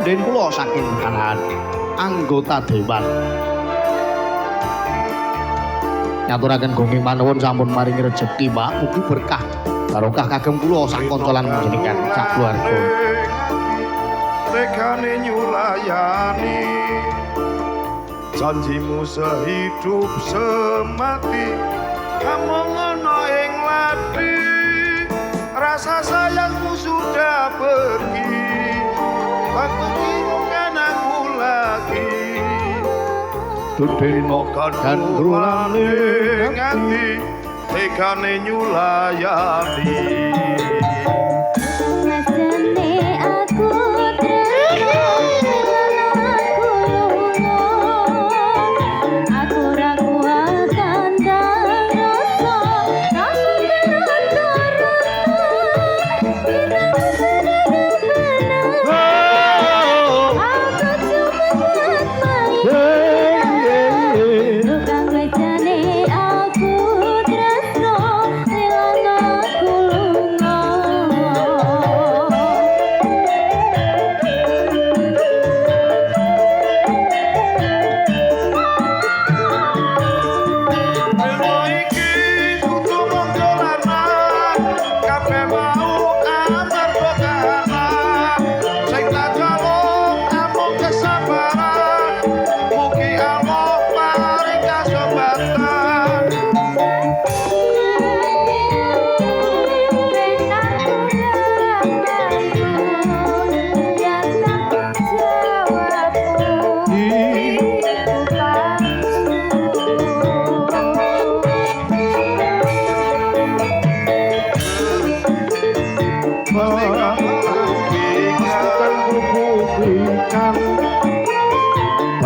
punden kula saking kalangan anggota dewan. Nyaturaken gunging manuwun sampun maringi rejeki Pak, mugi berkah barokah kagem kula sak kanca lan panjenengan sak keluarga. Tekane nyulayani janjimu sehidup semati among ana ing lati rasa sayangmu sudah pergi waktu bukan aku lagi Dudeno kandulane nganti tekane nyulayani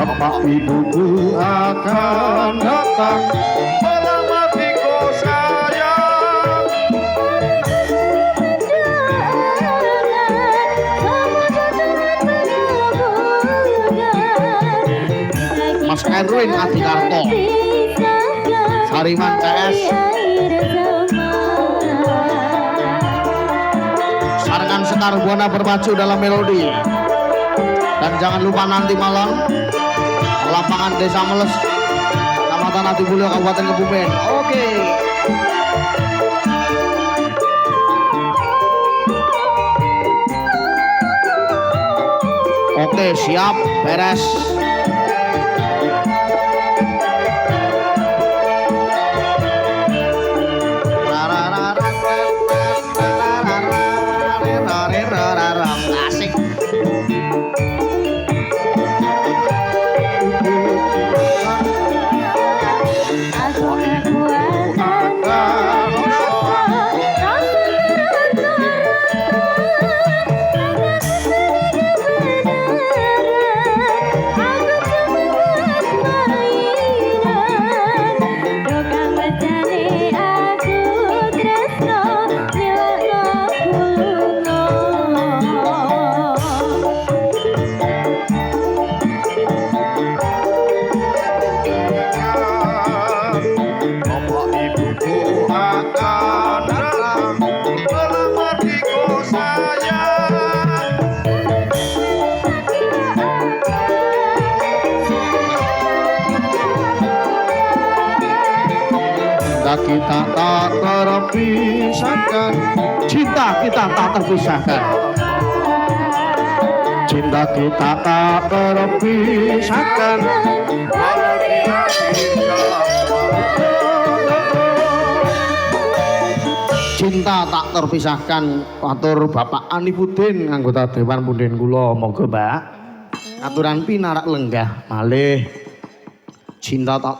Bapak ibuku akan datang melamatiku sayang Mas Erwin Adikarto Sariman CS Sarangan Sekar Buana berpacu dalam melodi. Dan jangan lupa nanti malam lapangan Desa Meles, Kecamatan Atibulyo, Kabupaten Kebumen. Oke. Oke, siap, beres. Asik. Kita tak terpisahkan, cinta kita tak terpisahkan, cinta kita tak terpisahkan. Cinta tak terpisahkan. Atur Bapak Anifudin anggota Dewan Punden kula, monggo Mbak. Aturan pinarak lenggah malih cinta tak